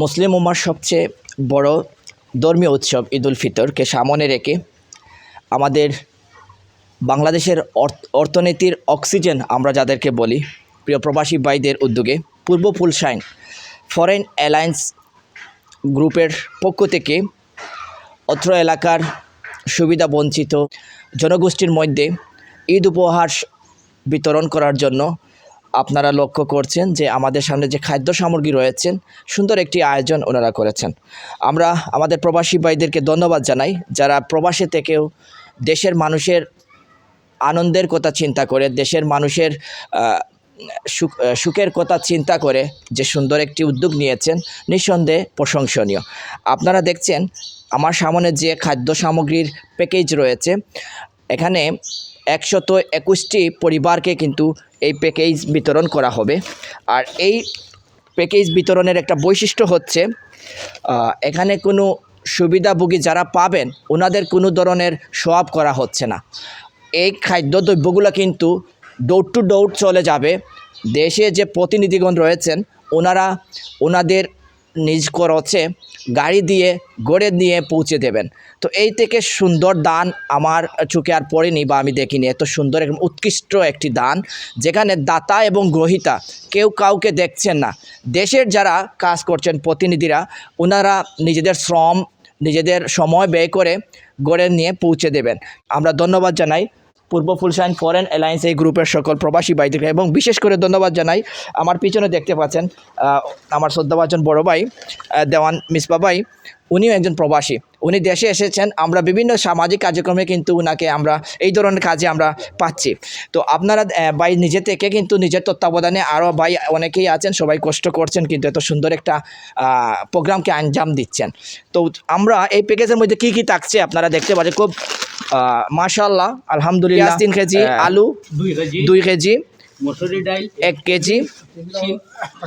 মুসলিম উম্মার সবচেয়ে বড় ধর্মীয় উৎসব ঈদুল ফিতরকে সামনে রেখে আমাদের বাংলাদেশের অর্থনীতির অক্সিজেন আমরা যাদেরকে বলি, প্রিয় প্রবাসী ভাইদের উদ্যোগে পূর্ব ফুলশাইন ফরেন অ্যালায়েন্স গ্রুপের পক্ষ থেকে অত্র এলাকার সুবিধাবঞ্চিত জনগোষ্ঠীর মধ্যে ঈদ উপহার বিতরণ করার জন্য আপনারা লক্ষ্য করছেন যে আমাদের সামনে যে খাদ্য সামগ্রী রয়েছেন, সুন্দর একটি আয়োজন ওনারা করেছেন। আমরা আমাদের প্রবাসী ভাইদেরকে ধন্যবাদ জানাই, যারা প্রবাসে থেকেও দেশের মানুষের আনন্দের কথা চিন্তা করে, দেশের মানুষের সুখের কথা চিন্তা করে যে সুন্দর একটি উদ্যোগ নিয়েছেন, নিঃসন্দেহে প্রশংসনীয়। আপনারা দেখছেন আমার সামনে যে খাদ্য সামগ্রীর প্যাকেজ রয়েছে, এখানে 121টি পরিবারকে কিন্তু এই প্যাকেজ বিতরণ করা হবে। আর এই প্যাকেজ বিতরণের একটা বৈশিষ্ট্য হচ্ছে এখানে কোনো সুবিধাভোগী যারা পাবেন ওনাদের কোনো ধরনের সোয়াব করা হচ্ছে না। এই খাদ্যদ্রব্যগুলো কিন্তু ডোর টু ডোর চলে যাবে। দেশে যে প্রতিনিধিগণ রয়েছেন ওনারা ওনাদের নিজ খরচে গাড়ি দিয়ে গড়ে নিয়ে পৌঁছে দেবেন। তো এই থেকে সুন্দর দান আমার চোখে আর পড়েনি বা আমি দেখিনি। এত সুন্দর এবং উৎকৃষ্ট একটি দান, যেখানে দাতা এবং গ্রহীতা কেউ কাউকে দেখছেন না। দেশের যারা কাজ করছেন প্রতিনিধিরা, ওনারা নিজেদের শ্রম নিজেদের সময় ব্যয় করে গড়ে নিয়ে পৌঁছে দেবেন। আমরা ধন্যবাদ জানাই পূর্ব ফুলশাইন ফরেন অ্যালায়েন্স এই গ্রুপের সকল প্রবাসী ভাইদেরকে, এবং বিশেষ করে ধন্যবাদ জানাই আমার পিছনে দেখতে পাচ্ছেন আমার শ্রদ্ধাভাজন বড় ভাই দেওয়ান মিসবা ভাই। উনিও একজন প্রবাসী, উনি দেশে এসেছেন। আমরা বিভিন্ন সামাজিক কার্যক্রমে কিন্তু উনাকে আমরা এই ধরনের কাজে আমরা পাচ্ছি। তো আপনারা ভাই নিজে থেকে কিন্তু নিজের তত্ত্বাবধানে আরও ভাই অনেকেই আছেন, সবাই কষ্ট করছেন কিন্তু এত সুন্দর একটা প্রোগ্রামকে আঞ্জাম দিচ্ছেন। তো আমরা এই প্যাকেজের মধ্যে কী কী থাকছে আপনারা দেখতে পাচ্ছেন। খুব মাশাআল্লাহ, আলহামদুলিল্লাহ। 3 কেজি আলু, 2 কেজি মসুরি ডাল, 1 কেজি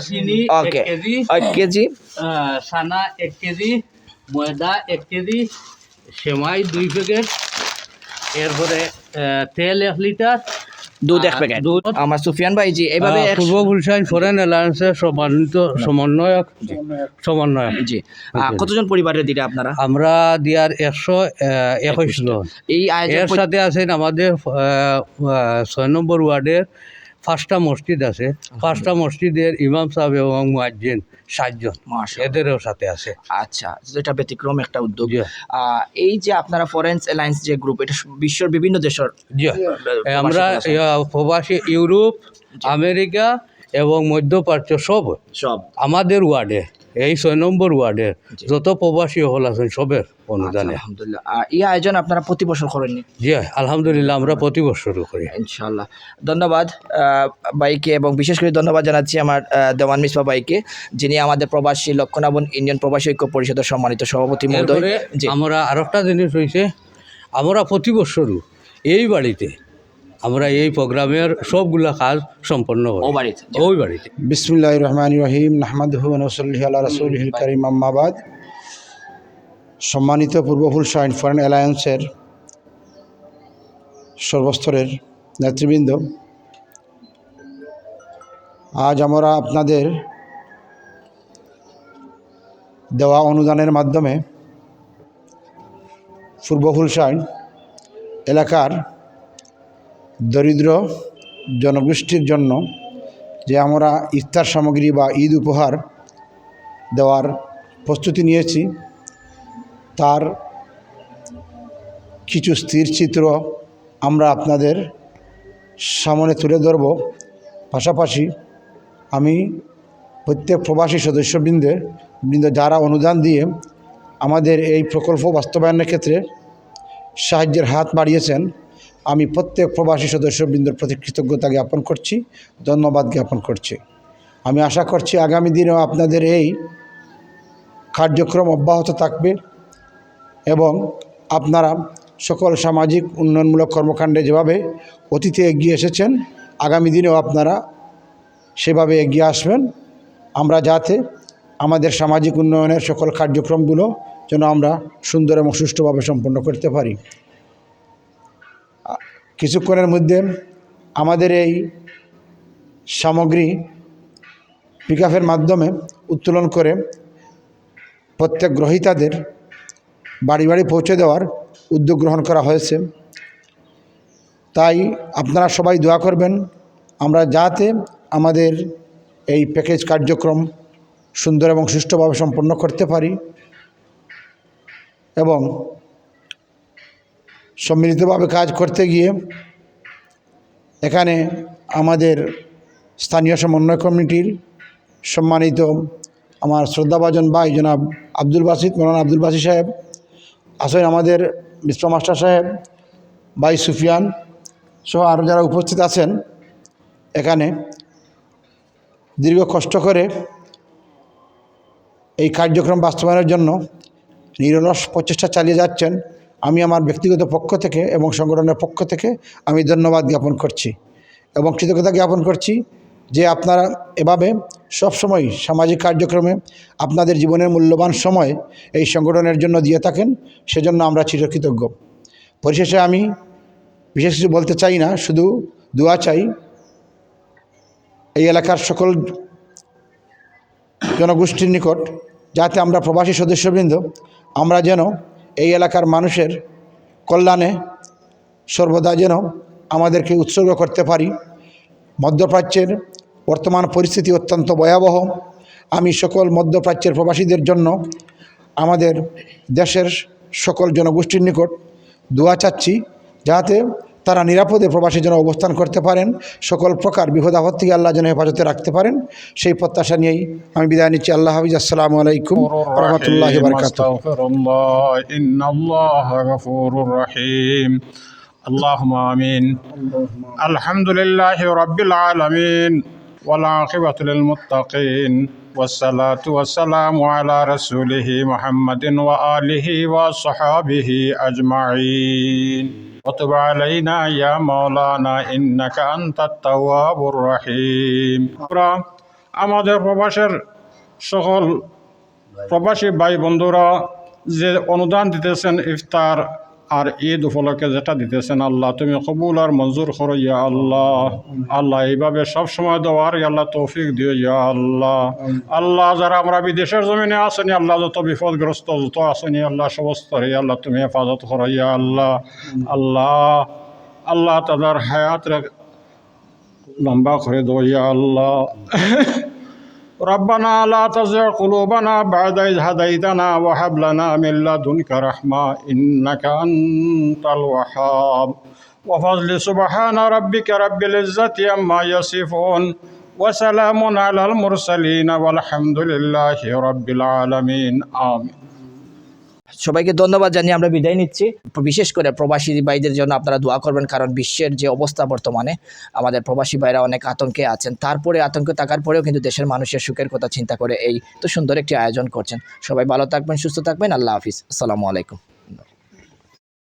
চিনি, ওকে 1 1 কেজি সানা 1 কেজি, ময়দা 1 কেজি, সেমাই 2 প্যাকেট, এরপরে তেল 1 লিটার, দুধ 1 প্যাকেট। আমার সুফিয়ান ভাই জি এইভাবে পূর্ব ফুলশাইন ফরেন অ্যালায়েন্সের সম্মানিত সমন্বয়ক জি কতজন পরিবারের দিলে আপনারা? আমরা দিয়ার 121 জন। এই এর সাথে আছেন আমাদের 6 নম্বর ওয়ার্ডের 5টা মসজিদ আছে। 5টা মসজিদের ইমাম সাহেব এবং মুয়াজ্জিন 7 জন এদেরও সাথে আছে। আচ্ছা, এটা ব্যতিক্রম একটা উদ্যোগ। এই যে আপনারা ফরেন অ্যালায়েন্স যে গ্রুপ, এটা বিশ্বের বিভিন্ন দেশের আমরা প্রবাসী ইউরোপ, আমেরিকা এবং মধ্যপ্রাচ্য সব আমাদের ওয়ার্ডে, এই 6 নম্বর ওয়ার্ডের যত প্রবাসী হল আছেন সবের অনুদানে। আলহামদুলিল্লাহ। এই আয়োজন আপনারা প্রতি বছর করেননি? জি আলহামদুলিল্লাহ, আমরা প্রতি বছরও করি ইনশাআল্লাহ। ধন্যবাদ ভাইকে, এবং বিশেষ করে ধন্যবাদ জানাচ্ছি আমার দেওয়ান মিসবা ভাইকে, যিনি আমাদের প্রবাসী লক্ষণাবন ইন্ডিয়ান প্রবাসী ঐক্য পরিষদের সম্মানিত সভাপতি মহোদয়। আমরা আরেকটা জিনিস হয়েছে, আমরা প্রতি বছরও এই বাড়িতে আমরা এই প্রোগ্রামের সবগুলা কাজ সম্পন্ন করি ওই বাড়িতে। বিসমিল্লাহির রহমানির রহিম, নাহমাদুহু ওয়া নুসাল্লি আলা রাসূলিহিল কারীম, আম্মা বাদ। সম্মানিত পূর্ব ফুলশাইন ফরেন অ্যালায়েন্সের সর্বস্তরের নেতৃবৃন্দ, আজ আমরা আপনাদের দেওয়া অনুদানের মাধ্যমে পূর্ব ফুলশাইন এলাকার দরিদ্র জনগোষ্ঠীর জন্য যে আমরা ইফতার সামগ্রী বা ঈদ উপহার দেওয়ার প্রস্তুতি নিয়েছি, তার কিছু স্থির চিত্র আমরা আপনাদের সামনে তুলে ধরব। পাশাপাশি আমি প্রত্যেক প্রবাসী সদস্যবৃন্দ যারা অনুদান দিয়ে আমাদের এই প্রকল্প বাস্তবায়নের ক্ষেত্রে সাহায্যের হাত বাড়িয়েছেন, আমি প্রত্যেক প্রবাসী সদস্যবৃন্দের প্রতি কৃতজ্ঞতা জ্ঞাপন করছি, ধন্যবাদ জ্ঞাপন করছি। আমি আশা করছি আগামী দিনেও আপনাদের এই কার্যক্রম অব্যাহত থাকবে এবং আপনারা সকল সামাজিক উন্নয়নমূলক কর্মকাণ্ডে যেভাবে অতীতে এগিয়ে এসেছেন, আগামী দিনেও আপনারা সেভাবে এগিয়ে আসবেন। আমরা যাতে আমাদের সামাজিক উন্নয়নের সকল কার্যক্রমগুলো যেন আমরা সুন্দর এবং সুষ্ঠুভাবে সম্পন্ন করতে পারি। কিছুক্ষণের মধ্যে আমাদের এই সামগ্রী পিকআপের মাধ্যমে উত্তোলন করে প্রত্যেক গ্রহীতাদের বাড়ি বাড়ি পৌঁছে দেওয়ার উদ্যোগ গ্রহণ করা হয়েছে। তাই আপনারা সবাই দোয়া করবেন আমরা যাতে আমাদের এই প্যাকেজ কার্যক্রম সুন্দর এবং সুষ্ঠুভাবে সম্পন্ন করতে পারি এবং সম্মিলিতভাবে কাজ করতে গিয়ে এখানে আমাদের স্থানীয় সমন্বয় কমিটির সম্মানিত আমার শ্রদ্ধাভাজন ভাই জনাব আব্দুল বাসিত, মৌলানা আব্দুল বাসিত সাহেব আসেন, আমাদের মিশ্র মাস্টার সাহেব, ভাই সুফিয়ান সহ আরও যারা উপস্থিত আছেন, এখানে দীর্ঘ কষ্ট করে এই কার্যক্রম বাস্তবায়নের জন্য নিরলস প্রচেষ্টা চালিয়ে যাচ্ছেন। আমি আমার ব্যক্তিগত পক্ষ থেকে এবং সংগঠনের পক্ষ থেকে আমি ধন্যবাদ জ্ঞাপন করছি এবং কৃতজ্ঞতা জ্ঞাপন করছি যে আপনারা এভাবে সবসময় সামাজিক কার্যক্রমে আপনাদের জীবনের মূল্যবান সময় এই সংগঠনের জন্য দিয়ে থাকেন, সেজন্য আমরা চিরকৃতজ্ঞ। পরিশেষে আমি বিশেষ কিছু বলতে চাই না, শুধু দোয়া চাই এই এলাকার সকল জনগোষ্ঠীর নিকট, যাতে আমরা প্রবাসী সদস্যবৃন্দ আমরা যেন এই এলাকার মানুষের কল্যাণে সর্বদা যেন আমাদেরকে উৎসর্গ করতে পারি। মধ্যপ্রাচ্যের বর্তমান পরিস্থিতি অত্যন্ত ভয়াবহ। আমি সকল মধ্যপ্রাচ্যের প্রবাসীদের জন্য আমাদের দেশের সকল জনগোষ্ঠীর নিকট দোয়া চাচ্ছি, যাতে তারা নিরাপদে প্রবাসী যেন অবস্থান করতে পারেন, সকল প্রকার বিপদ আপদ থেকে আল্লাহ যেন হেফাজতে রাখতে পারেন, সেই প্রত্যাশা নিয়েই আমি বিদায় নিচ্ছি। আল্লাহ হাফিজ। আসসালামু আলাইকুম ওয়া রাহমাতুল্লাহি ওয়া বারাকাতুহু। اللهم آمين. الحمد لله رب العالمين والعاقبة للمتقين والصلاة والسلام على رسوله محمد وآله وصحابه أجمعين. وتب علينا يا مولانا إنك أنت التواب الرحيم. আমাদের প্রবাসের সকল প্রবাসী ভাই বন্ধুরা যে অনুদান দিতেছেন ইফতার আর ঈদ উপলক্ষে যেটা দিতেছেন, আল্লাহ তুমি কবুল আর মঞ্জুর করো ইয়া আল্লাহ। আল্লাহ এইভাবে সবসময় দেওয়ার আল্লাহ তৌফিক দিও ইয়া আল্লাহ। আল্লাহ যারা আমরা বিদেশের জমিনে আসেনি আল্লাহ, যত বিপদগ্রস্ত যত আসেনি আল্লাহ, সমস্ত আল্লাহ তুমি হেফাজত করো ইয়া আল্লাহ। আল্লাহ আল্লাহ তাদের হায়াত লম্বা করে দো ইয়া আল্লাহ। ربنا لا تزغ قلوبنا بعد إذ هديتنا وهب لنا من لدنك رحمة إنك أنت الوهاب. وفضل سبحان ربك رب العزة عما يصفون وسلام على المرسلين والحمد لله رب العالمين. آمين. সবাইকে ধন্যবাদ জানিয়ে আমরা বিদায় নিচ্ছি। বিশেষ করে প্রবাসী ভাইদের জন্য আপনারা দোয়া করবেন, কারণ বিশ্বের যে অবস্থা বর্তমানে আমাদের প্রবাসী ভাইরা অনেক আতঙ্কে আছেন। তারপরে আতঙ্কে থাকার পরেও কিন্তু দেশের মানুষের সুখের কথা চিন্তা করে এই তো সুন্দর একটি আয়োজন করছেন। সবাই ভালো থাকবেন, সুস্থ থাকবেন। আল্লাহ হাফিজ। আসসালামু আলাইকুম।